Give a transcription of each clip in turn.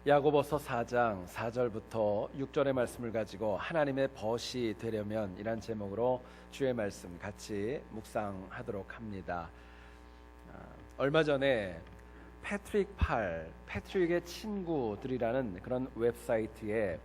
야고보서 4장 4절부터 6절의 말씀을 가지고 하나님의 벗이 되려면 이란 제목으로 주의 말씀 같이 묵상하도록 합니다. 얼마 전에 패트릭의 친구들이라는 그런 웹사이트에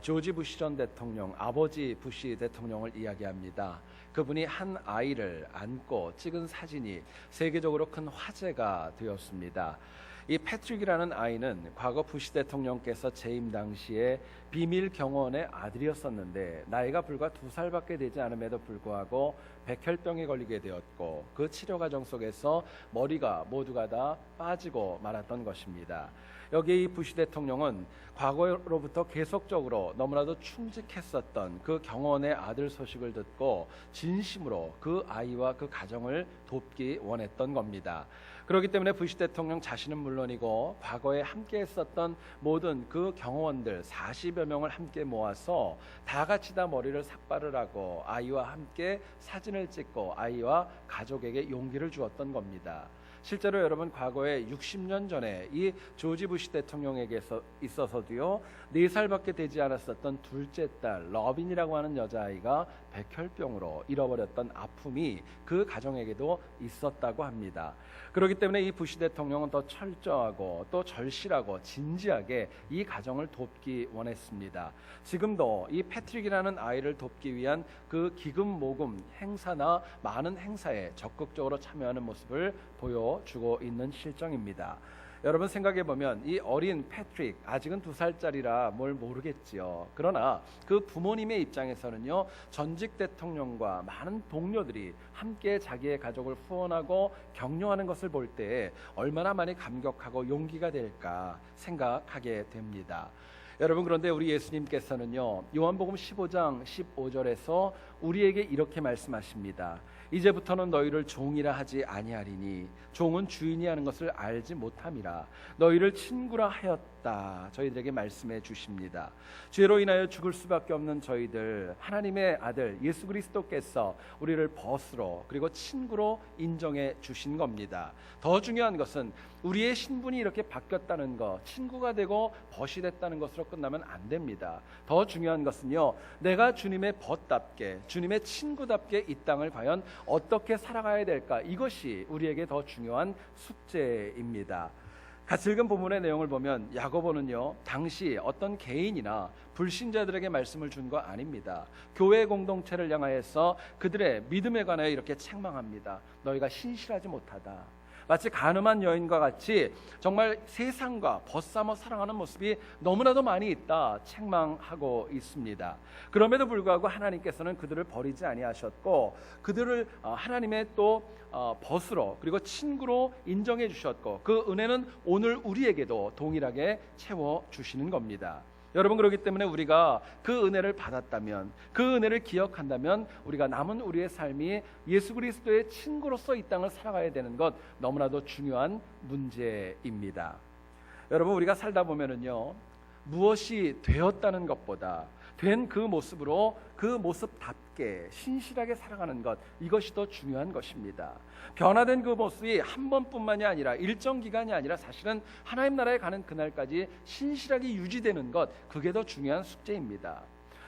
조지 부시 전 대통령, 아버지 부시 대통령을 이야기합니다. 그분이 한 아이를 안고 찍은 사진이 세계적으로 큰 화제가 되었습니다. 이 패트릭이라는 아이는 과거 부시 대통령께서 재임 당시에 비밀 경호원의 아들이었었는데 나이가 불과 2살밖에 되지 않음에도 불구하고 백혈병에 걸리게 되었고 그 치료 과정 속에서 머리가 모두가 다 빠지고 말았던 것입니다. 여기에 이 부시 대통령은 과거로부터 계속적으로 너무나도 충직했었던 그 경호원의 아들 소식을 듣고 진심으로 그 아이와 그 가정을 돕기 원했던 겁니다. 그렇기 때문에 부시 대통령 자신은 물론이고 과거에 함께 했었던 모든 그 경호원들 40여 명을 함께 모아서 다 같이 다 머리를 삭발을 하고 아이와 함께 사진을 찍고 아이와 가족에게 용기를 주었던 겁니다. 실제로 여러분 과거에 60년 전에 이 조지 부시 대통령에게 있어서도요 4살밖에 되지 않았었던 둘째 딸 러빈이라고 하는 여자아이가 백혈병으로 잃어버렸던 아픔이 그 가정에게도 있었다고 합니다. 그렇기 때문에 이 부시 대통령은 더 철저하고 또 절실하고 진지하게 이 가정을 돕기 원했습니다. 지금도 이 패트릭이라는 아이를 돕기 위한 그 기금 모금 행사나 많은 행사에 적극적으로 참여하는 모습을 보여주고 있는 실정입니다. 여러분 생각해보면 이 어린 패트릭 아직은 2살짜리라 뭘 모르겠지요. 그러나 그 부모님의 입장에서는요 전직 대통령과 많은 동료들이 함께 자기의 가족을 후원하고 격려하는 것을 볼 때 얼마나 많이 감격하고 용기가 될까 생각하게 됩니다. 여러분 그런데 우리 예수님께서는요 요한복음 15장 15절에서 우리에게 이렇게 말씀하십니다. 이제부터는 너희를 종이라 하지 아니하리니 종은 주인이 하는 것을 알지 못함이라 너희를 친구라 하였다. 저희들에게 말씀해 주십니다. 죄로 인하여 죽을 수밖에 없는 저희들 하나님의 아들 예수 그리스도께서 우리를 벗으로 그리고 친구로 인정해 주신 겁니다. 더 중요한 것은 우리의 신분이 이렇게 바뀌었다는 것, 친구가 되고 벗이 됐다는 것으로 끝나면 안 됩니다. 더 중요한 것은요 내가 주님의 벗답게 주님의 친구답게 이 땅을 과연 어떻게 살아가야 될까, 이것이 우리에게 더 중요한 숙제입니다. 같이 읽은 본문의 내용을 보면 야고보는요 당시 어떤 개인이나 불신자들에게 말씀을 준 거 아닙니다. 교회 공동체를 향하여서 그들의 믿음에 관하여 이렇게 책망합니다. 너희가 신실하지 못하다. 마치 가늠한 여인과 같이 정말 세상과 벗삼아 살아가는 모습이 너무나도 많이 있다 책망하고 있습니다. 그럼에도 불구하고 하나님께서는 그들을 버리지 아니하셨고 그들을 하나님의 또 벗으로 그리고 친구로 인정해 주셨고 그 은혜는 오늘 우리에게도 동일하게 채워주시는 겁니다. 여러분 그렇기 때문에 우리가 그 은혜를 받았다면 그 은혜를 기억한다면 우리가 남은 우리의 삶이 예수 그리스도의 친구로서 이 땅을 살아가야 되는 것 너무나도 중요한 문제입니다. 여러분 우리가 살다 보면은요 무엇이 되었다는 것보다 된 그 모습으로 그 모습답게 신실하게 살아가는 것, 이것이 더 중요한 것입니다. 변화된 그 모습이 한 번뿐만이 아니라 일정 기간이 아니라 사실은 하나님 나라에 가는 그날까지 신실하게 유지되는 것, 그게 더 중요한 숙제입니다.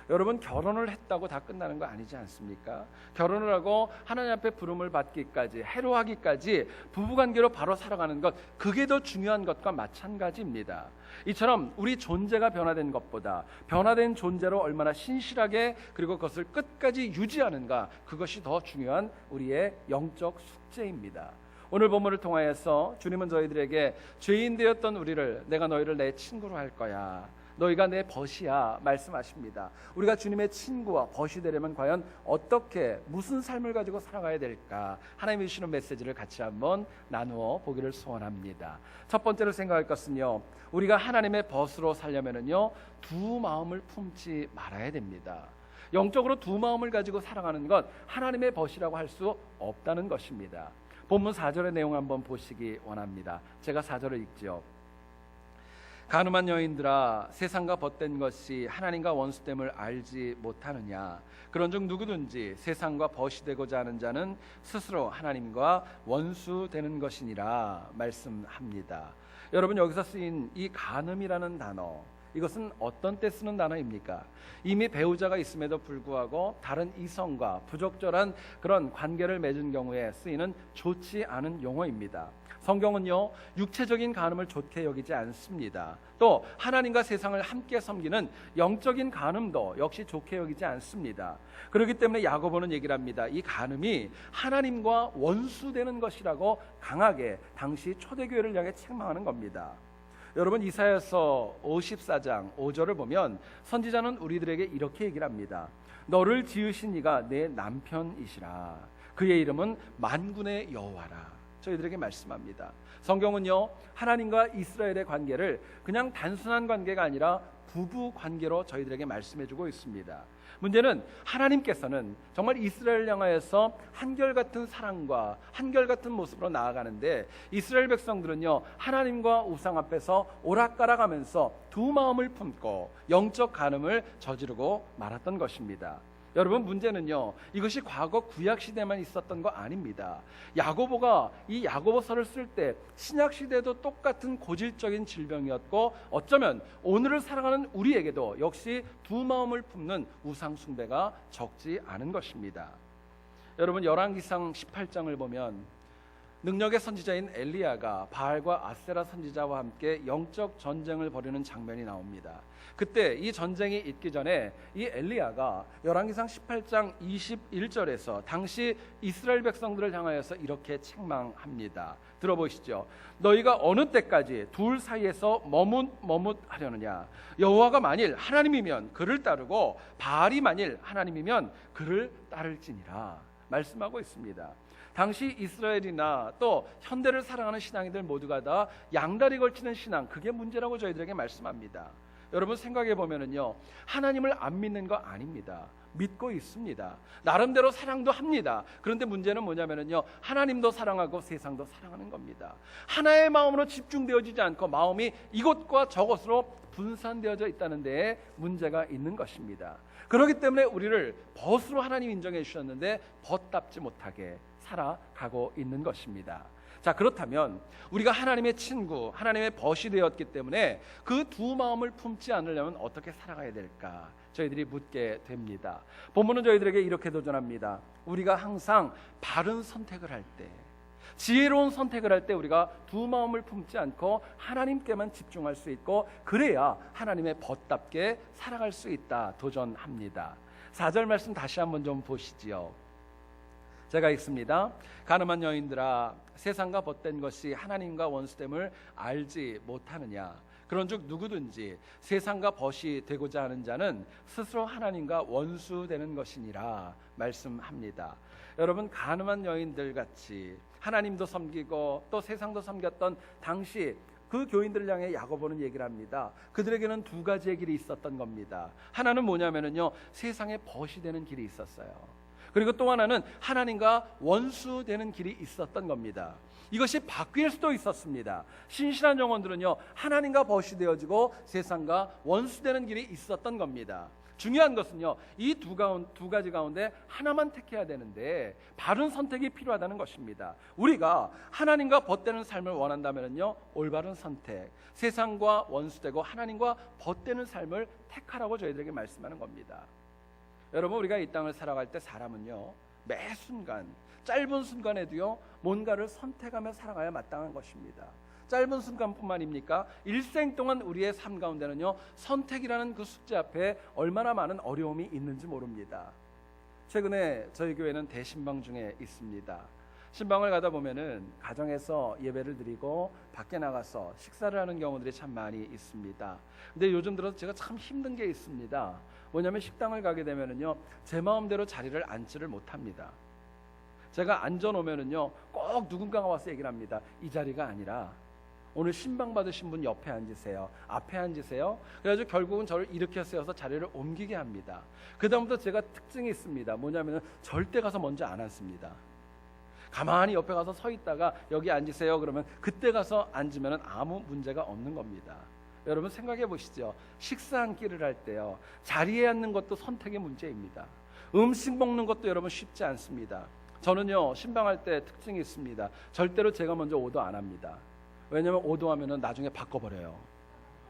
여러분 결혼을 했다고 다 끝나는 거 아니지 않습니까? 결혼을 하고 하나님 앞에 부름을 받기까지 해로하기까지 부부관계로 바로 살아가는 것, 그게 더 중요한 것과 마찬가지입니다. 이처럼 우리 존재가 변화된 것보다 변화된 존재로 얼마나 신실하게 그리고 그것을 끝까지 유지하는가, 그것이 더 중요한 우리의 영적 숙제입니다. 오늘 본문을 통하여서 주님은 저희들에게 죄인 되었던 우리를 내가 너희를 내 친구로 할 거야, 너희가 내 벗이야 말씀하십니다. 우리가 주님의 친구와 벗이 되려면 과연 어떻게 무슨 삶을 가지고 살아가야 될까, 하나님이 주시는 메시지를 같이 한번 나누어 보기를 소원합니다. 첫 번째로 생각할 것은요 우리가 하나님의 벗으로 살려면은요 두 마음을 품지 말아야 됩니다. 영적으로 두 마음을 가지고 살아가는 것 하나님의 벗이라고 할 수 없다는 것입니다. 본문 4절의 내용 한번 보시기 원합니다. 제가 4절을 읽죠. 가늠한 여인들아, 세상과 벗된 것이 하나님과 원수됨을 알지 못하느냐? 그런즉 누구든지 세상과 벗이 되고자 하는 자는 스스로 하나님과 원수되는 것이니라 말씀합니다. 여러분, 여기서 쓰인 이 간음이라는 단어, 이것은 어떤 때 쓰는 단어입니까? 이미 배우자가 있음에도 불구하고 다른 이성과 부적절한 그런 관계를 맺은 경우에 쓰이는 좋지 않은 용어입니다. 성경은요, 육체적인 간음을 좋게 여기지 않습니다. 또 하나님과 세상을 함께 섬기는 영적인 간음도 역시 좋게 여기지 않습니다. 그렇기 때문에 야고보는 얘기를 합니다. 이 간음이 하나님과 원수되는 것이라고 강하게 당시 초대교회를 향해 책망하는 겁니다. 여러분, 이사야서 54장 5절을 보면 선지자는 우리들에게 이렇게 얘기를 합니다. 너를 지으신 이가 내 남편이시라. 그의 이름은 만군의 여호와라. 저희들에게 말씀합니다. 성경은요, 하나님과 이스라엘의 관계를 그냥 단순한 관계가 아니라 부부 관계로 저희들에게 말씀해주고 있습니다. 문제는 하나님께서는 정말 이스라엘 향하여서 한결같은 사랑과 한결같은 모습으로 나아가는데 이스라엘 백성들은요, 하나님과 우상 앞에서 오락가락하면서 두 마음을 품고 영적 간음을 저지르고 말았던 것입니다. 여러분, 문제는요, 이것이 과거 구약 시대만 있었던 거 아닙니다. 야고보가 이 야고보서를 쓸 때 신약 시대도 똑같은 고질적인 질병이었고 어쩌면 오늘을 살아가는 우리에게도 역시 두 마음을 품는 우상 숭배가 적지 않은 것입니다. 여러분, 열왕기상 18장을 보면 능력의 선지자인 엘리야가 바알과 아세라 선지자와 함께 영적 전쟁을 벌이는 장면이 나옵니다. 그때 이 전쟁이 있기 전에 이 엘리야가 열왕기상 18장 21절에서 당시 이스라엘 백성들을 향하여서 이렇게 책망합니다. 들어보시죠. 너희가 어느 때까지 둘 사이에서 머뭇하려느냐? 여호와가 만일 하나님이면 그를 따르고 바알이 만일 하나님이면 그를 따를지니라 말씀하고 있습니다. 당시 이스라엘이나 또 현대를 사랑하는 신앙인들 모두가 다 양다리 걸치는 신앙, 그게 문제라고 저희들에게 말씀합니다. 여러분, 생각해 보면은요, 하나님을 안 믿는 거 아닙니다. 믿고 있습니다. 나름대로 사랑도 합니다. 그런데 문제는 뭐냐면은요, 하나님도 사랑하고 세상도 사랑하는 겁니다. 하나의 마음으로 집중되어지지 않고 마음이 이것과 저것으로 분산되어져 있다는 데에 문제가 있는 것입니다. 그렇기 때문에 우리를 벗으로 하나님 인정해 주셨는데 벗답지 못하게 살아가고 있는 것입니다. 자, 그렇다면 우리가 하나님의 친구, 하나님의 벗이 되었기 때문에 그 두 마음을 품지 않으려면 어떻게 살아가야 될까? 저희들이 묻게 됩니다. 본문은 저희들에게 이렇게 도전합니다. 우리가 항상 바른 선택을 할 때, 지혜로운 선택을 할 때 우리가 두 마음을 품지 않고 하나님께만 집중할 수 있고, 그래야 하나님의 벗답게 살아갈 수 있다 도전합니다. 4절 말씀 다시 한번 좀 보시지요. 제가 읽습니다. 가늠한 여인들아, 세상과 벗된 것이 하나님과 원수됨을 알지 못하느냐? 그런즉 누구든지 세상과 벗이 되고자 하는 자는 스스로 하나님과 원수되는 것이니라 말씀합니다. 여러분, 가늠한 여인들 같이 하나님도 섬기고 또 세상도 섬겼던 당시 그 교인들을 향해 야고보는 얘기를 합니다. 그들에게는 두 가지의 길이 있었던 겁니다. 하나는 뭐냐면요, 세상에 벗이 되는 길이 있었어요. 그리고 또 하나는 하나님과 원수되는 길이 있었던 겁니다. 이것이 바뀔 수도 있었습니다. 신실한 영혼들은요, 하나님과 벗이 되어지고 세상과 원수되는 길이 있었던 겁니다. 중요한 것은요, 이 두 가지 가운데 하나만 택해야 되는데 바른 선택이 필요하다는 것입니다. 우리가 하나님과 벗되는 삶을 원한다면요, 올바른 선택, 세상과 원수되고 하나님과 벗되는 삶을 택하라고 저희들에게 말씀하는 겁니다. 여러분, 우리가 이 땅을 살아갈 때 사람은요, 매 순간, 짧은 순간에도요, 뭔가를 선택하며 살아가야 마땅한 것입니다. 짧은 순간뿐만입니까? 일생 동안 우리의 삶 가운데는요, 선택이라는 그 숙제 앞에 얼마나 많은 어려움이 있는지 모릅니다. 최근에 저희 교회는 대신방 중에 있습니다. 신방을 가다 보면은 가정에서 예배를 드리고 밖에 나가서 식사를 하는 경우들이 참 많이 있습니다. 근데 요즘 들어서 제가 참 힘든 게 있습니다. 뭐냐면 식당을 가게 되면은요, 제 마음대로 자리를 앉지를 못합니다. 제가 앉아놓으면은요, 꼭 누군가가 와서 얘기를 합니다. 이 자리가 아니라 오늘 신방 받으신 분 옆에 앉으세요, 앞에 앉으세요. 그래가지고 결국은 저를 이렇게 세워서 자리를 옮기게 합니다. 그 다음부터 제가 특징이 있습니다. 뭐냐면은 절대 가서 먼저 안 앉습니다. 가만히 옆에 가서 서 있다가 여기 앉으세요 그러면 그때 가서 앉으면 아무 문제가 없는 겁니다. 여러분 생각해 보시죠. 식사 한 끼를 할 때요, 자리에 앉는 것도 선택의 문제입니다. 음식 먹는 것도 여러분 쉽지 않습니다. 저는요, 신방할 때 특징이 있습니다. 절대로 제가 먼저 오더 안 합니다. 왜냐하면 오더하면은 나중에 바꿔버려요.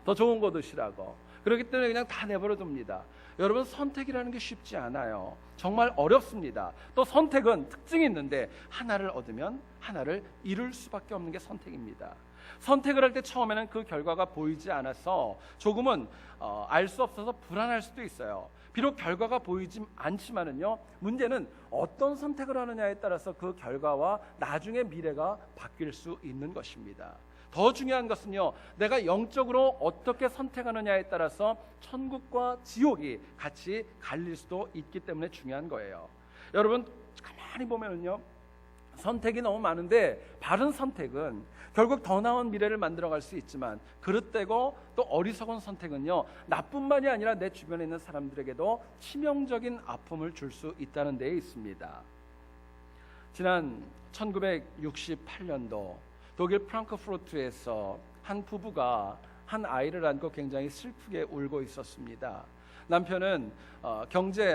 더 좋은 거 드시라고. 그렇기 때문에 그냥 다 내버려 둡니다. 여러분, 선택이라는 게 쉽지 않아요. 정말 어렵습니다. 또 선택은 특징이 있는데, 하나를 얻으면 하나를 잃을 수밖에 없는 게 선택입니다. 선택을 할 때 처음에는 그 결과가 보이지 않아서 조금은 알 수 없어서 불안할 수도 있어요. 비록 결과가 보이지 않지만은요, 문제는 어떤 선택을 하느냐에 따라서 그 결과와 나중의 미래가 바뀔 수 있는 것입니다. 더 중요한 것은요, 내가 영적으로 어떻게 선택하느냐에 따라서 천국과 지옥이 같이 갈릴 수도 있기 때문에 중요한 거예요. 여러분, 가만히 보면은요, 선택이 너무 많은데 바른 선택은 결국 더 나은 미래를 만들어갈 수 있지만, 그릇되고 또 어리석은 선택은요, 나뿐만이 아니라 내 주변에 있는 사람들에게도 치명적인 아픔을 줄 수 있다는 데에 있습니다. 지난 1968년도 독일 프랑크푸르트에서 한 부부가 한 아이를 안고 굉장히 슬프게 울고 있었습니다. 남편은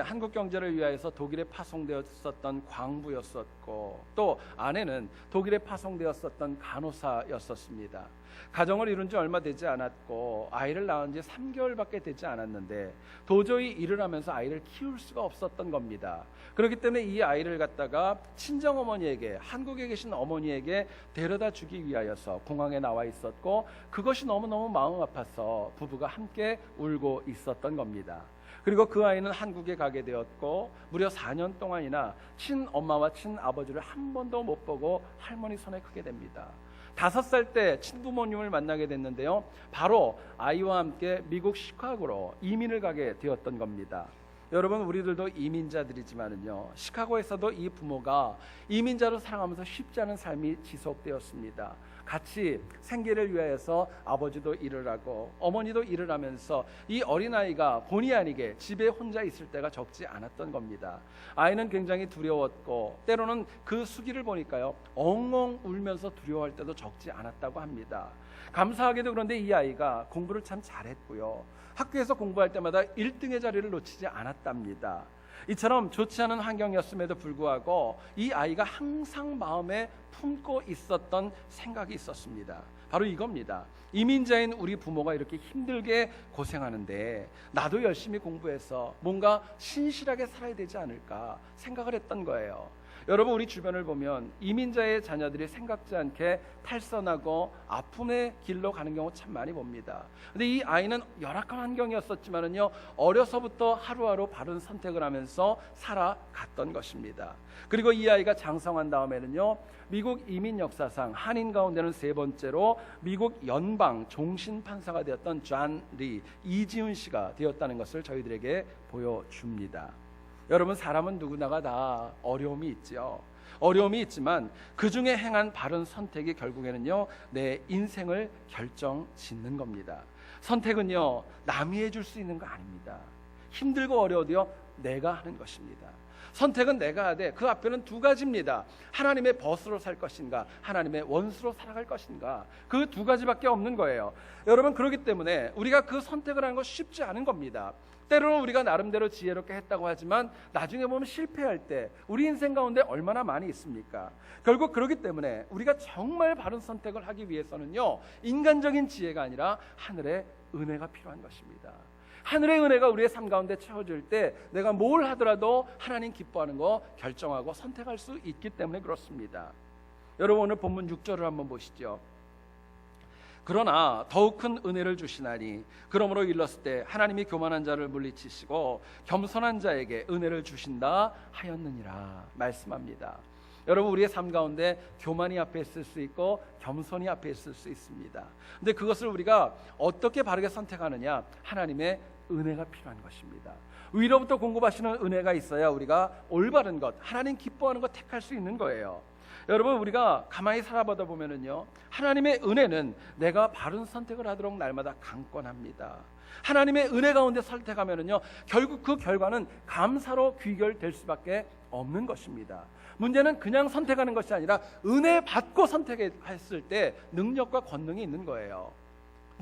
한국 경제를 위하여서 독일에 파송되었었던 광부였었고, 또 아내는 독일에 파송되었었던 간호사였었습니다. 가정을 이룬 지 얼마 되지 않았고 아이를 낳은 지 3개월밖에 되지 않았는데 도저히 일을 하면서 아이를 키울 수가 없었던 겁니다. 그렇기 때문에 이 아이를 갖다가 친정어머니에게, 한국에 계신 어머니에게 데려다 주기 위하여서 공항에 나와 있었고, 그것이 너무너무 마음 아파서 부부가 함께 울고 있었던 겁니다. 그리고 그 아이는 한국에 가게 되었고, 무려 4년 동안이나 친엄마와 친아버지를 한 번도 못 보고 할머니 손에 크게 됩니다. 5살 때 친부모님을 만나게 됐는데요, 바로 아이와 함께 미국 시카고로 이민을 가게 되었던 겁니다. 여러분, 우리들도 이민자들이지만은요, 시카고에서도 이 부모가 이민자로 살아가면서 쉽지 않은 삶이 지속되었습니다. 같이 생계를 위하여서 아버지도 일을 하고 어머니도 일을 하면서 이 어린아이가 본의 아니게 집에 혼자 있을 때가 적지 않았던 겁니다. 아이는 굉장히 두려웠고, 때로는 그 수기를 보니까요, 엉엉 울면서 두려워할 때도 적지 않았다고 합니다. 감사하게도 그런데 이 아이가 공부를 참 잘했고요, 학교에서 공부할 때마다 1등의 자리를 놓치지 않았답니다. 이처럼 좋지 않은 환경이었음에도 불구하고 이 아이가 항상 마음에 품고 있었던 생각이 있었습니다. 바로 이겁니다. 이민자인 우리 부모가 이렇게 힘들게 고생하는데 나도 열심히 공부해서 뭔가 신실하게 살아야 되지 않을까 생각을 했던 거예요. 여러분, 우리 주변을 보면 이민자의 자녀들이 생각지 않게 탈선하고 아픔의 길로 가는 경우 참 많이 봅니다. 근데 이 아이는 열악한 환경이었었지만은요, 어려서부터 하루하루 바른 선택을 하면서 살아갔던 것입니다. 그리고 이 아이가 장성한 다음에는요, 미국 이민 역사상 한인 가운데는 3번째로 미국 연방 종신 판사가 되었던 존 리, 이지훈 씨가 되었다는 것을 저희들에게 보여줍니다. 여러분, 사람은 누구나가 다 어려움이 있죠. 어려움이 있지만 그 중에 행한 바른 선택이 결국에는요, 내 인생을 결정짓는 겁니다. 선택은요, 남이 해줄 수 있는 거 아닙니다. 힘들고 어려워도요, 내가 하는 것입니다. 선택은 내가 하되 그 앞에는 2가지입니다. 하나님의 벗으로 살 것인가, 하나님의 원수로 살아갈 것인가. 그 2가지밖에 없는 거예요. 여러분, 그렇기 때문에 우리가 그 선택을 하는 거 쉽지 않은 겁니다. 때로는 우리가 나름대로 지혜롭게 했다고 하지만 나중에 보면 실패할 때 우리 인생 가운데 얼마나 많이 있습니까? 결국 그렇기 때문에 우리가 정말 바른 선택을 하기 위해서는요, 인간적인 지혜가 아니라 하늘의 은혜가 필요한 것입니다. 하늘의 은혜가 우리의 삶 가운데 채워질 때 내가 뭘 하더라도 하나님 기뻐하는 거 결정하고 선택할 수 있기 때문에 그렇습니다. 여러분, 오늘 본문 6절을 한번 보시죠. 그러나 더욱 큰 은혜를 주시나니 그러므로 일렀을 때 하나님이 교만한 자를 물리치시고 겸손한 자에게 은혜를 주신다 하였느니라 말씀합니다. 여러분, 우리의 삶 가운데 교만이 앞에 있을 수 있고 겸손이 앞에 있을 수 있습니다. 근데 그것을 우리가 어떻게 바르게 선택하느냐, 하나님의 은혜가 필요한 것입니다. 위로부터 공급하시는 은혜가 있어야 우리가 올바른 것, 하나님 기뻐하는 것 택할 수 있는 거예요. 여러분, 우리가 가만히 살아보다 보면은요, 하나님의 은혜는 내가 바른 선택을 하도록 날마다 강권합니다. 하나님의 은혜 가운데 선택하면은요, 결국 그 결과는 감사로 귀결될 수밖에 없는 것입니다. 문제는 그냥 선택하는 것이 아니라 은혜 받고 선택했을 때 능력과 권능이 있는 거예요.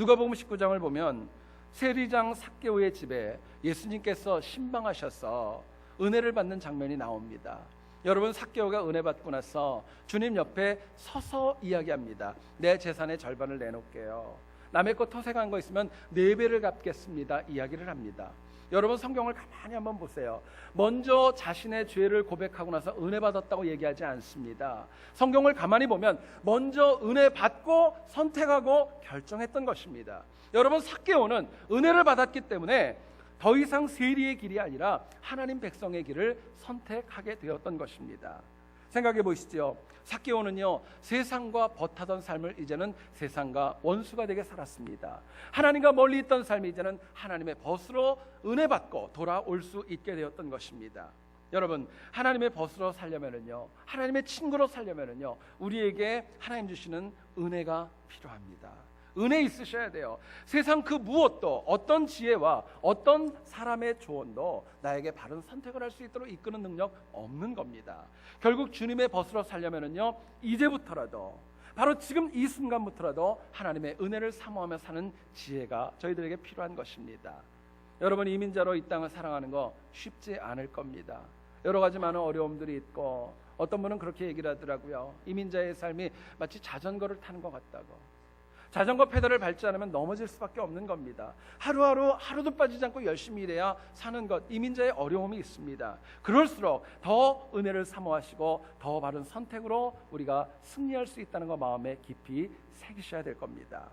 누가복음 19장을 보면 세리장 삭개오의 집에 예수님께서 신방하셔서 은혜를 받는 장면이 나옵니다. 여러분, 삭개오가 은혜 받고 나서 주님 옆에 서서 이야기합니다. 내 재산의 절반을 내놓을게요. 남의 것 토색한 거 있으면 4배를 갚겠습니다. 이야기를 합니다. 여러분, 성경을 가만히 한번 보세요. 먼저 자신의 죄를 고백하고 나서 은혜 받았다고 얘기하지 않습니다. 성경을 가만히 보면 먼저 은혜 받고 선택하고 결정했던 것입니다. 여러분, 삭개오는 은혜를 받았기 때문에 더 이상 세리의 길이 아니라 하나님 백성의 길을 선택하게 되었던 것입니다. 생각해 보시죠. 삭개오는요, 세상과 벗하던 삶을 이제는 세상과 원수가 되게 살았습니다. 하나님과 멀리 있던 삶이 이제는 하나님의 벗으로 은혜 받고 돌아올 수 있게 되었던 것입니다. 여러분, 하나님의 벗으로 살려면은요, 하나님의 친구로 살려면은요, 우리에게 하나님 주시는 은혜가 필요합니다. 은혜 있으셔야 돼요. 세상 그 무엇도, 어떤 지혜와 어떤 사람의 조언도 나에게 바른 선택을 할 수 있도록 이끄는 능력 없는 겁니다. 결국 주님의 벗으로 살려면은요, 이제부터라도, 바로 지금 이 순간부터라도 하나님의 은혜를 사모하며 사는 지혜가 저희들에게 필요한 것입니다. 여러분, 이민자로 이 땅을 사랑하는 거 쉽지 않을 겁니다. 여러 가지 많은 어려움들이 있고, 어떤 분은 그렇게 얘기를 하더라고요. 이민자의 삶이 마치 자전거를 타는 것 같다고. 자전거 페달을 밟지 않으면 넘어질 수밖에 없는 겁니다. 하루도 빠지지 않고 열심히 일해야 사는 것, 이민자의 어려움이 있습니다. 그럴수록 더 은혜를 사모하시고 더 바른 선택으로 우리가 승리할 수 있다는 거 마음에 깊이 새기셔야 될 겁니다.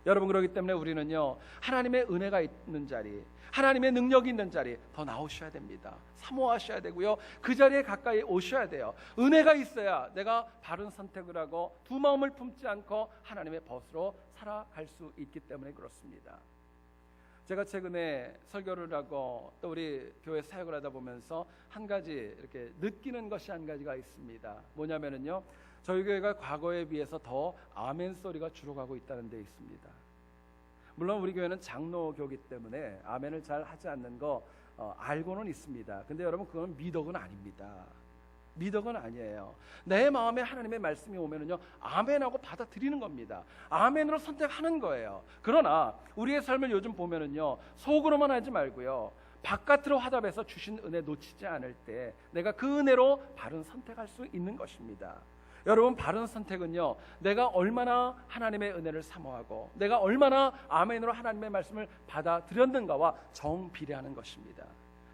여러분, 그렇기 때문에 우리는요, 하나님의 은혜가 있는 자리, 하나님의 능력이 있는 자리 더 나오셔야 됩니다. 사모하셔야 되고요, 그 자리에 가까이 오셔야 돼요. 은혜가 있어야 내가 바른 선택을 하고 두 마음을 품지 않고 하나님의 벗으로 살아갈 수 있기 때문에 그렇습니다. 제가 최근에 설교를 하고 또 우리 교회 사역을 하다 보면서 한 가지 이렇게 느끼는 것이 한 가지가 있습니다. 뭐냐면은요, 저희 교회가 과거에 비해서 더 아멘 소리가 줄어가고 있다는 데 있습니다. 물론 우리 교회는 장로교이기 때문에 아멘을 잘 하지 않는 거 알고는 있습니다. 근데 여러분, 그건 미덕은 아닙니다. 미덕은 아니에요. 내 마음에 하나님의 말씀이 오면은요, 아멘하고 받아들이는 겁니다. 아멘으로 선택하는 거예요. 그러나 우리의 삶을 요즘 보면은요, 속으로만 하지 말고요, 바깥으로 화답해서 주신 은혜 놓치지 않을 때 내가 그 은혜로 바른 선택할 수 있는 것입니다. 여러분, 바른 선택은요, 내가 얼마나 하나님의 은혜를 사모하고 내가 얼마나 아멘으로 하나님의 말씀을 받아들였는가와 정비례하는 것입니다.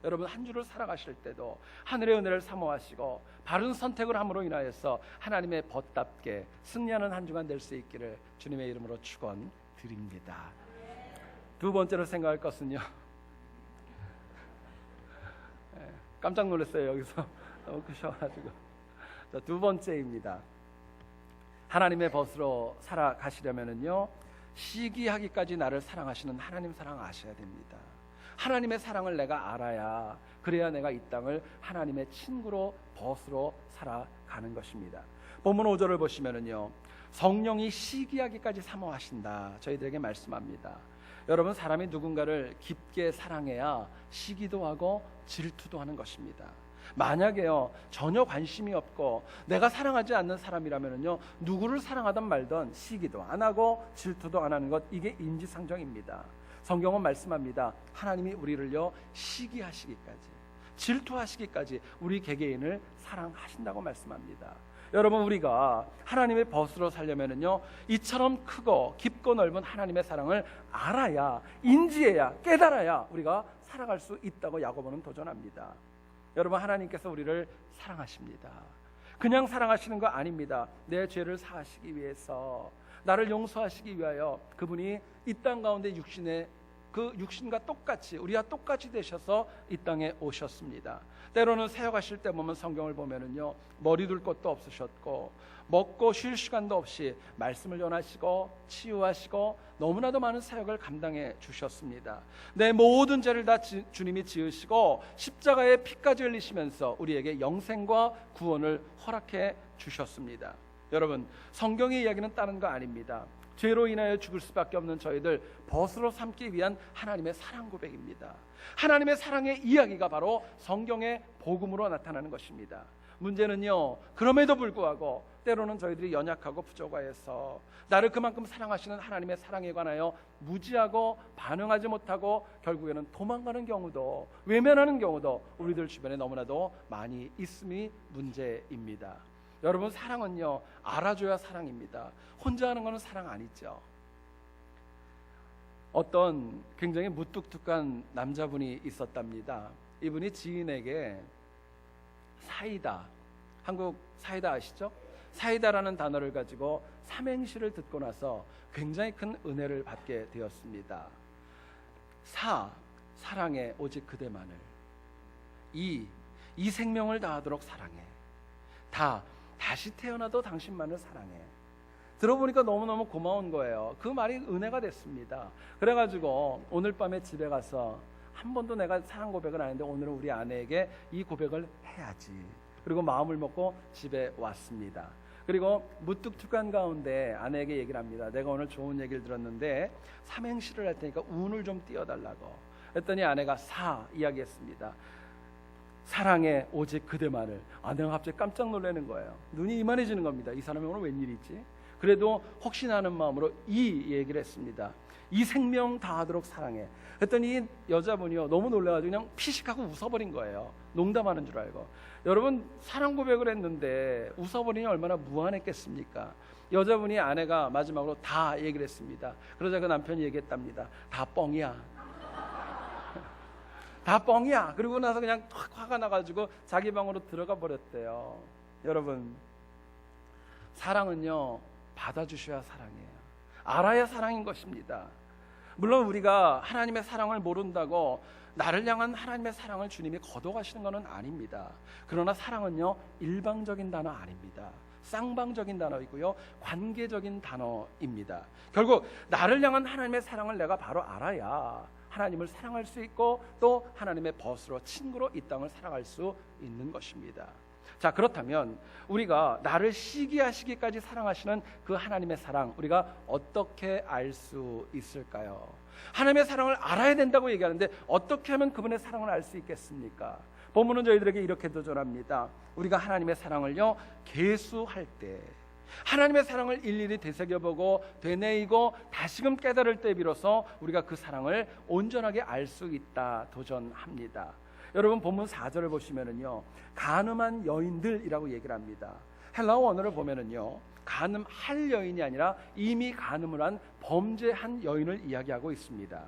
여러분, 한 주를 살아가실 때도 하늘의 은혜를 사모하시고 바른 선택을 함으로 인하여서 하나님의 벗답게 승리하는 한 주간 될 수 있기를 주님의 이름으로 축원드립니다. 두 번째로 생각할 것은요, 깜짝 놀랐어요. 여기서 너무 크셔가지고. 두 번째입니다. 하나님의 벗으로 살아가시려면은요, 시기하기까지 나를 사랑하시는 하나님 사랑 아셔야 됩니다. 하나님의 사랑을 내가 알아야, 그래야 내가 이 땅을 하나님의 친구로 벗으로 살아가는 것입니다. 본문 5절을 보시면은요, 성령이 시기하기까지 사모하신다 저희들에게 말씀합니다. 여러분, 사람이 누군가를 깊게 사랑해야 시기도 하고 질투도 하는 것입니다. 만약에요, 전혀 관심이 없고 내가 사랑하지 않는 사람이라면은요, 누구를 사랑하든 말든 시기도 안 하고 질투도 안 하는 것, 이게 인지상정입니다. 성경은 말씀합니다. 하나님이 우리를요, 시기하시기까지, 질투하시기까지 우리 개개인을 사랑하신다고 말씀합니다. 여러분, 우리가 하나님의 벗으로 살려면은요, 이처럼 크고 깊고 넓은 하나님의 사랑을 알아야, 인지해야, 깨달아야 우리가 살아갈 수 있다고 야고보는 도전합니다. 여러분, 하나님께서 우리를 사랑하십니다. 그냥 사랑하시는 거 아닙니다. 내 죄를 사하시기 위해서, 나를 용서하시기 위하여 그분이 이 땅 가운데 그 육신과 똑같이, 우리와 똑같이 되셔서 이 땅에 오셨습니다. 때로는 사역하실 때 보면, 성경을 보면은요, 머리 둘 곳도 없으셨고 먹고 쉴 시간도 없이 말씀을 전하시고 치유하시고 너무나도 많은 사역을 감당해 주셨습니다. 내 모든 죄를 다 주님이 지으시고 십자가에 피까지 흘리시면서 우리에게 영생과 구원을 허락해 주셨습니다. 여러분, 성경의 이야기는 다른 거 아닙니다. 죄로 인하여 죽을 수밖에 없는 저희들 벗으로 삼기 위한 하나님의 사랑 고백입니다. 하나님의 사랑의 이야기가 바로 성경의 복음으로 나타나는 것입니다. 문제는요, 그럼에도 불구하고 때로는 저희들이 연약하고 부족하여서 나를 그만큼 사랑하시는 하나님의 사랑에 관하여 무지하고 반응하지 못하고 결국에는 도망가는 경우도, 외면하는 경우도 우리들 주변에 너무나도 많이 있음이 문제입니다. 여러분, 사랑은요, 알아줘야 사랑입니다. 혼자 하는 것은 사랑 아니죠. 어떤 굉장히 무뚝뚝한 남자분이 있었답니다. 이분이 지인에게 사이다, 한국 사이다 아시죠? 사이다라는 단어를 가지고 삼행시를 듣고 나서 굉장히 큰 은혜를 받게 되었습니다. 사랑해 오직 그대만을. 이 생명을 다하도록 사랑해. 다시 태어나도 당신만을 사랑해. 들어보니까 너무너무 고마운 거예요. 그 말이 은혜가 됐습니다. 그래가지고 오늘 밤에 집에 가서 한 번도 내가 사랑 고백을 안 했는데 오늘은 우리 아내에게 이 고백을 해야지. 그리고 마음을 먹고 집에 왔습니다. 그리고 무뚝뚝한 가운데 아내에게 얘기를 합니다. 내가 오늘 좋은 얘기를 들었는데 삼행시를 할 테니까 운을 좀 띄워달라고. 했더니 아내가 이야기했습니다. 사랑해 오직 그대만을. 아내가 갑자기 깜짝 놀라는 거예요. 눈이 이만해지는 겁니다. 이 사람이 오늘 웬일이지? 그래도 혹시나 하는 마음으로 이 얘기를 했습니다. 이 생명 다하도록 사랑해. 했더니 이 여자분이요, 너무 놀라가지고 그냥 피식하고 웃어버린 거예요. 농담하는 줄 알고. 여러분, 사랑 고백을 했는데 웃어버리니 얼마나 무안했겠습니까? 여자분이 아내가 마지막으로 다 얘기를 했습니다. 그러자 그 남편이 얘기했답니다. 다 뻥이야. 다 뻥이야. 그리고 나서 그냥 확 화가 나가지고 자기 방으로 들어가 버렸대요. 여러분, 사랑은요, 받아주셔야 사랑이에요. 알아야 사랑인 것입니다. 물론 우리가 하나님의 사랑을 모른다고 나를 향한 하나님의 사랑을 주님이 거둬가시는 것은 아닙니다. 그러나 사랑은요, 일방적인 단어 아닙니다. 쌍방적인 단어이고요, 관계적인 단어입니다. 결국 나를 향한 하나님의 사랑을 내가 바로 알아야 하나님을 사랑할 수 있고 또 하나님의 벗으로, 친구로 이 땅을 살아갈 수 있는 것입니다. 자, 그렇다면 우리가 나를 시기하시기까지 사랑하시는 그 하나님의 사랑, 우리가 어떻게 알 수 있을까요? 하나님의 사랑을 알아야 된다고 얘기하는데 어떻게 하면 그분의 사랑을 알 수 있겠습니까? 본문은 저희들에게 이렇게 도전합니다. 우리가 하나님의 사랑을요, 계수할 때, 하나님의 사랑을 일일이 되새겨보고 되뇌이고 다시금 깨달을 때 비로소 우리가 그 사랑을 온전하게 알 수 있다 도전합니다. 여러분, 본문 4절을 보시면은요, 간음한 여인들이라고 얘기를 합니다. 헬라어 원어를 보면은요, 간음할 여인이 아니라 이미 간음을 한 범죄한 여인을 이야기하고 있습니다.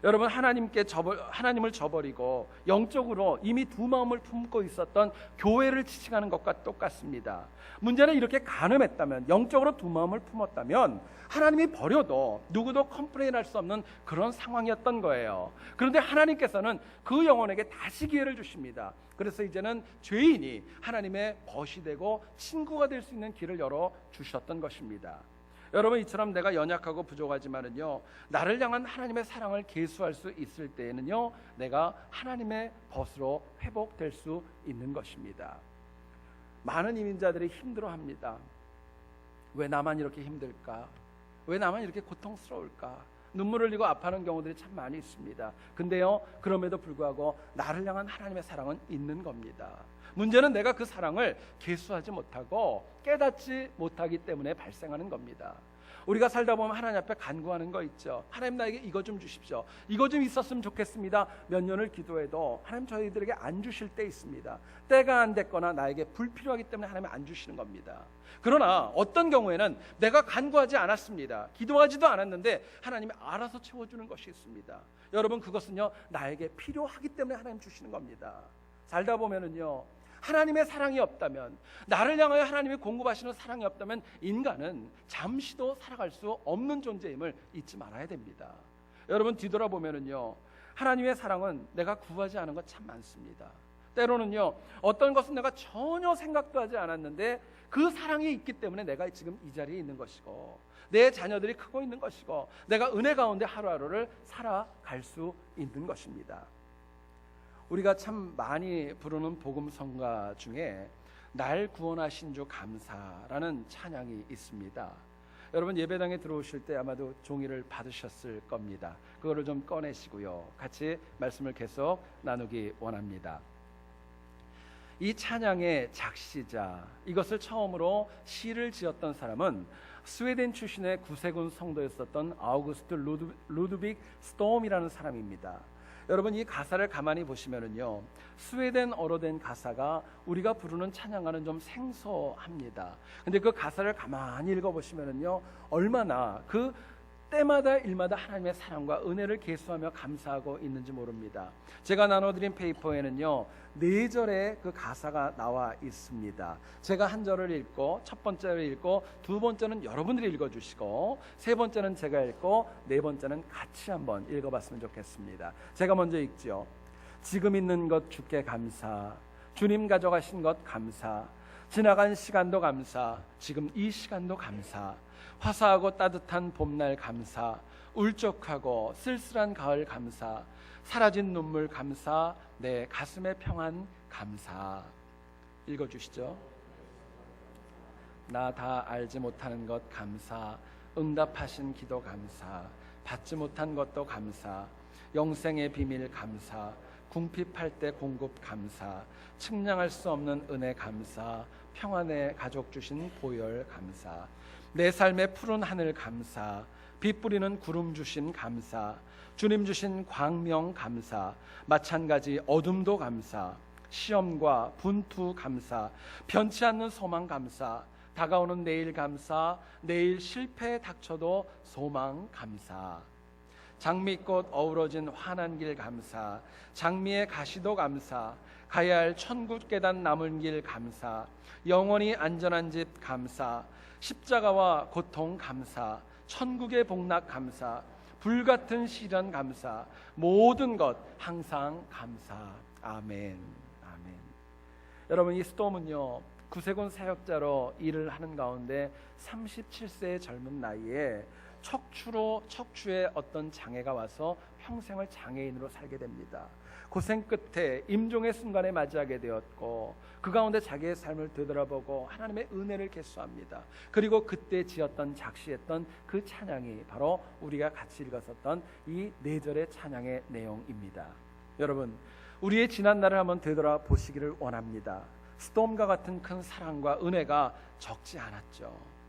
여러분, 하나님을 저버리고 영적으로 이미 두 마음을 품고 있었던 교회를 지칭하는 것과 똑같습니다. 문제는 이렇게 간음했다면, 영적으로 두 마음을 품었다면 하나님이 버려도 누구도 컴플레인할 수 없는 그런 상황이었던 거예요. 그런데 하나님께서는 그 영혼에게 다시 기회를 주십니다. 그래서 이제는 죄인이 하나님의 벗이 되고 친구가 될 수 있는 길을 열어 주셨던 것입니다. 여러분, 이처럼 내가 연약하고 부족하지만은요, 나를 향한 하나님의 사랑을 계수할 수 있을 때에는요, 내가 하나님의 벗으로 회복될 수 있는 것입니다. 많은 이민자들이 힘들어합니다. 왜 나만 이렇게 힘들까? 왜 나만 이렇게 고통스러울까? 눈물을 흘리고 아파하는 경우들이 참 많이 있습니다. 근데요, 그럼에도 불구하고 나를 향한 하나님의 사랑은 있는 겁니다. 문제는 내가 그 사랑을 계수하지 못하고 깨닫지 못하기 때문에 발생하는 겁니다. 우리가 살다 보면 하나님 앞에 간구하는 거 있죠. 하나님, 나에게 이거 좀 주십시오. 이거 좀 있었으면 좋겠습니다. 몇 년을 기도해도 하나님 저희들에게 안 주실 때 있습니다. 때가 안 됐거나 나에게 불필요하기 때문에 하나님 안 주시는 겁니다. 그러나 어떤 경우에는 내가 간구하지 않았습니다. 기도하지도 않았는데 하나님이 알아서 채워주는 것이 있습니다. 여러분, 그것은요, 나에게 필요하기 때문에 하나님 주시는 겁니다. 살다 보면은요, 하나님의 사랑이 없다면, 나를 향하여 하나님이 공급하시는 사랑이 없다면 인간은 잠시도 살아갈 수 없는 존재임을 잊지 말아야 됩니다. 여러분, 뒤돌아보면은요, 하나님의 사랑은 내가 구하지 않은 것 참 많습니다. 때로는요, 어떤 것은 내가 전혀 생각도 하지 않았는데 그 사랑이 있기 때문에 내가 지금 이 자리에 있는 것이고 내 자녀들이 크고 있는 것이고 내가 은혜 가운데 하루하루를 살아갈 수 있는 것입니다. 우리가 참 많이 부르는 복음성가 중에 날 구원하신 주 감사라는 찬양이 있습니다. 여러분, 예배당에 들어오실 때 아마도 종이를 받으셨을 겁니다. 그거를 좀 꺼내시고요, 같이 말씀을 계속 나누기 원합니다. 이 찬양의 작시자, 이것을 처음으로 시를 지었던 사람은 스웨덴 출신의 구세군 성도였었던 아우구스트 루드빅 스톰이라는 사람입니다. 여러분, 이 가사를 가만히 보시면은요, 스웨덴어로 된 가사가 우리가 부르는 찬양과는 좀 생소합니다. 근데 그 가사를 가만히 읽어보시면은요, 얼마나 그 때마다 일마다 하나님의 사랑과 은혜를 계수하며 감사하고 있는지 모릅니다. 제가 나눠드린 페이퍼에는요, 4절의 그 가사가 나와 있습니다. 제가 한 절을 읽고, 첫 번째를 읽고, 두 번째는 여러분들이 읽어주시고, 세 번째는 제가 읽고, 네 번째는 같이 한번 읽어봤으면 좋겠습니다. 제가 먼저 읽죠. 지금 있는 것 주께 감사, 주님 가져가신 것 감사, 지나간 시간도 감사, 지금 이 시간도 감사, 화사하고 따뜻한 봄날 감사, 울적하고 쓸쓸한 가을 감사, 사라진 눈물 감사, 내 가슴의 평안 감사. 읽어주시죠. 나 다 알지 못하는 것 감사, 응답하신 기도 감사, 받지 못한 것도 감사, 영생의 비밀 감사, 궁핍할 때 공급 감사, 측량할 수 없는 은혜 감사, 평안의 가족 주신 보혈 감사, 내 삶의 푸른 하늘 감사, 빛 뿌리는 구름 주신 감사, 주님 주신 광명 감사, 마찬가지 어둠도 감사, 시험과 분투 감사, 변치 않는 소망 감사, 다가오는 내일 감사, 내일 실패 닥쳐도 소망 감사, 장미꽃 어우러진 환한 길 감사, 장미의 가시도 감사, 가야 할 천국 계단 남은 길 감사, 영원히 안전한 집 감사, 십자가와 고통 감사, 천국의 복락 감사, 불같은 시련 감사, 모든 것 항상 감사. 아멘. 아멘. 여러분, 이 스톰은요, 구세군 사역자로 일을 하는 가운데 37세의 젊은 나이에 척추에 어떤 장애가 와서 평생을 장애인으로 살게 됩니다. 고생 끝에 임종의 순간에 맞이하게 되었고, 그 가운데 자기의 삶을 되돌아보고 하나님의 은혜를 계수합니다. 그리고 그때 지었던 작시했던 그 찬양이 바로 우리가 같이 읽었었던 이 4절의 찬양의 내용입니다. 여러분, 우리의 지난 날을 한번 되돌아보시기를 원합니다. 스톰과 같은 큰 사랑과 은혜가 적지 않았죠.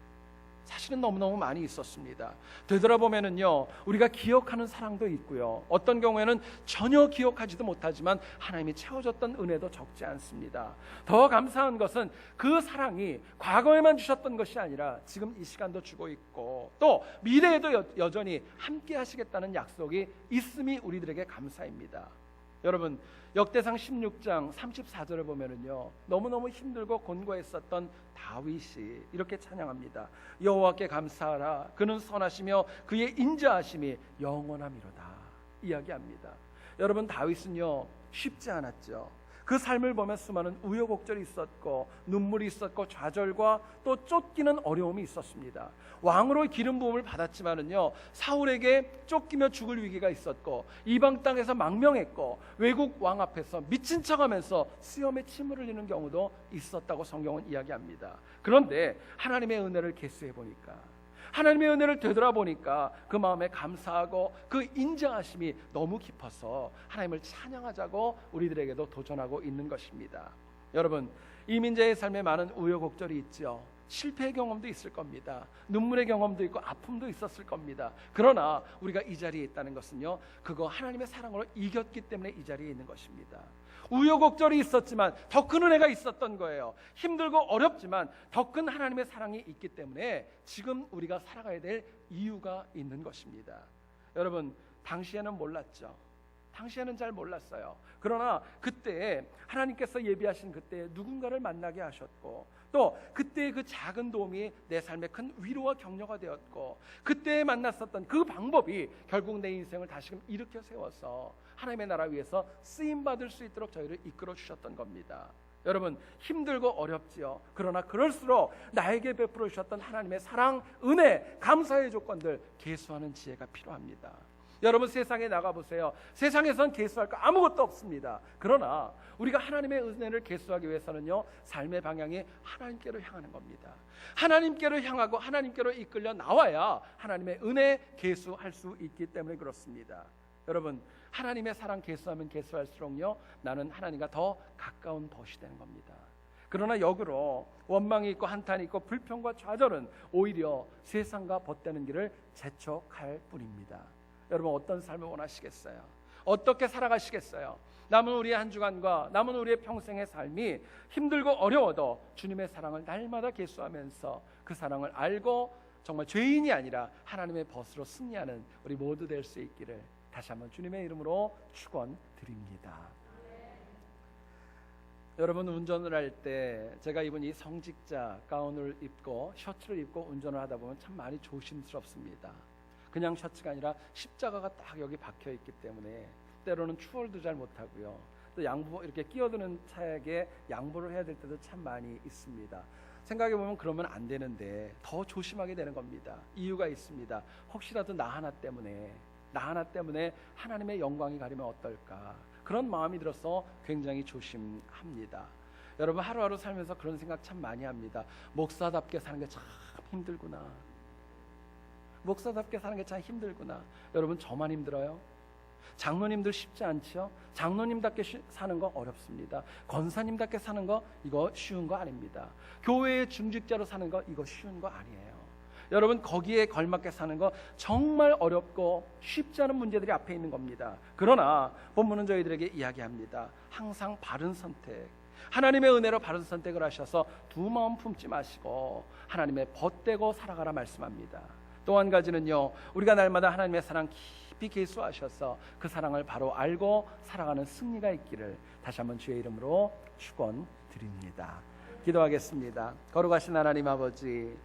사실은 너무너무 많이 있었습니다. 되돌아보면은요, 우리가 기억하는 사랑도 있고요, 어떤 경우에는 전혀 기억하지도 못하지만 하나님이 채워줬던 은혜도 적지 않습니다. 더 감사한 것은 그 사랑이 과거에만 주셨던 것이 아니라 지금 이 시간도 주고 있고, 또 미래에도 여전히 함께 하시겠다는 약속이 있음이 우리들에게 감사입니다. 여러분, 역대상 16장 34절을 보면은요, 너무너무 힘들고 곤고했었던 다윗이 이렇게 찬양합니다. 여호와께 감사하라, 그는 선하시며 그의 인자하심이 영원함이로다 이야기합니다. 여러분, 다윗은요, 쉽지 않았죠. 그 삶을 보면 수많은 우여곡절이 있었고, 눈물이 있었고, 좌절과 또 쫓기는 어려움이 있었습니다. 왕으로 기름 부음을 받았지만은요, 사울에게 쫓기며 죽을 위기가 있었고, 이방 땅에서 망명했고, 외국 왕 앞에서 미친 척하면서 수염에 침을 흘리는 경우도 있었다고 성경은 이야기합니다. 그런데 하나님의 은혜를 계수해 보니까, 하나님의 은혜를 되돌아보니까 그 마음에 감사하고 그 인자하심이 너무 깊어서 하나님을 찬양하자고 우리들에게도 도전하고 있는 것입니다. 여러분, 이민자의 삶에 많은 우여곡절이 있죠. 실패의 경험도 있을 겁니다. 눈물의 경험도 있고 아픔도 있었을 겁니다. 그러나 우리가 이 자리에 있다는 것은요, 그거 하나님의 사랑으로 이겼기 때문에 이 자리에 있는 것입니다. 우여곡절이 있었지만 더 큰 은혜가 있었던 거예요. 힘들고 어렵지만 더 큰 하나님의 사랑이 있기 때문에 지금 우리가 살아가야 될 이유가 있는 것입니다. 여러분, 당시에는 몰랐죠. 당시에는 잘 몰랐어요. 그러나 그때 하나님께서 예비하신 그때 누군가를 만나게 하셨고, 또 그때의 그 작은 도움이 내 삶에 큰 위로와 격려가 되었고, 그때 만났었던 그 방법이 결국 내 인생을 다시금 일으켜 세워서 하나님의 나라 위해서 쓰임받을 수 있도록 저희를 이끌어 주셨던 겁니다. 여러분, 힘들고 어렵지요. 그러나 그럴수록 나에게 베풀어 주셨던 하나님의 사랑, 은혜, 감사의 조건들 계수하는 지혜가 필요합니다. 여러분, 세상에 나가보세요. 세상에선 계수할 거 아무것도 없습니다. 그러나 우리가 하나님의 은혜를 계수하기 위해서는요, 삶의 방향이 하나님께로 향하는 겁니다. 하나님께로 향하고 하나님께로 이끌려 나와야 하나님의 은혜 계수할 수 있기 때문에 그렇습니다. 여러분, 하나님의 사랑 계수하면 계수할수록요, 나는 하나님과 더 가까운 벗이 되는 겁니다. 그러나 역으로 원망이 있고 한탄이 있고 불평과 좌절은 오히려 세상과 벗되는 길을 재촉할 뿐입니다. 여러분, 어떤 삶을 원하시겠어요? 어떻게 살아가시겠어요? 남은 우리의 한 주간과 남은 우리의 평생의 삶이 힘들고 어려워도 주님의 사랑을 날마다 계수하면서 그 사랑을 알고 정말 죄인이 아니라 하나님의 벗으로 승리하는 우리 모두 될 수 있기를 다시 한번 주님의 이름으로 축원드립니다. 여러분, 운전을 할 때 제가 입은 이 성직자 가운을 입고 셔츠를 입고 운전을 하다 보면 참 많이 조심스럽습니다. 그냥 셔츠가 아니라 십자가가 딱 여기 박혀 있기 때문에 때로는 추월도 잘 못하고요. 또 양보, 이렇게 끼어드는 차에게 양보를 해야 될 때도 참 많이 있습니다. 생각해보면 그러면 안 되는데 더 조심하게 되는 겁니다. 이유가 있습니다. 혹시라도 나 하나 때문에 하나님의 영광이 가리면 어떨까, 그런 마음이 들어서 굉장히 조심합니다. 여러분, 하루하루 살면서 그런 생각 참 많이 합니다. 목사답게 사는 게 참 힘들구나. 목사답게 사는 게 참 힘들구나. 여러분, 저만 힘들어요? 장로님들 쉽지 않죠? 장로님답게 사는 거 어렵습니다. 권사님답게 사는 거 이거 쉬운 거 아닙니다. 교회의 중직자로 사는 거 이거 쉬운 거 아니에요. 여러분, 거기에 걸맞게 사는 거 정말 어렵고 쉽지 않은 문제들이 앞에 있는 겁니다. 그러나 본문은 저희들에게 이야기합니다. 항상 바른 선택, 하나님의 은혜로 바른 선택을 하셔서 두 마음 품지 마시고 하나님의 벗되고 살아가라 말씀합니다. 또 한 가지는요, 우리가 날마다 하나님의 사랑 깊이 계수하셔서 그 사랑을 바로 알고 살아가는 승리가 있기를 다시 한번 주의 이름으로 축원드립니다. 기도하겠습니다. 거룩하신 하나님 아버지,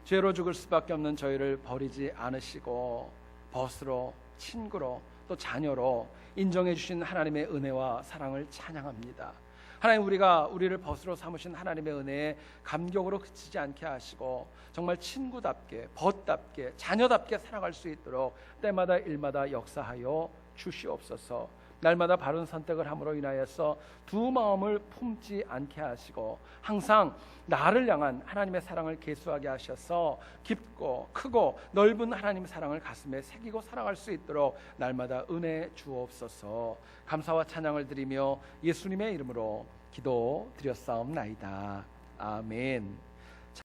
죄로 죽을 수밖에 없는 저희를 버리지 않으시고 벗으로, 친구로, 또 자녀로 인정해 주신 하나님의 은혜와 사랑을 찬양합니다. 하나님, 우리를 벗으로 삼으신 하나님의 은혜에 감격으로 그치지 않게 하시고 정말 친구답게, 벗답게, 자녀답게 살아갈 수 있도록 때마다 일마다 역사하여 주시옵소서. 날마다 바른 선택을 함으로 인하여서 두 마음을 품지 않게 하시고 항상 나를 향한 하나님의 사랑을 계수하게 하셔서 깊고 크고 넓은 하나님의 사랑을 가슴에 새기고 살아갈 수 있도록 날마다 은혜 주옵소서. 감사와 찬양을 드리며 예수님의 이름으로 기도드렸사옵나이다. 아멘.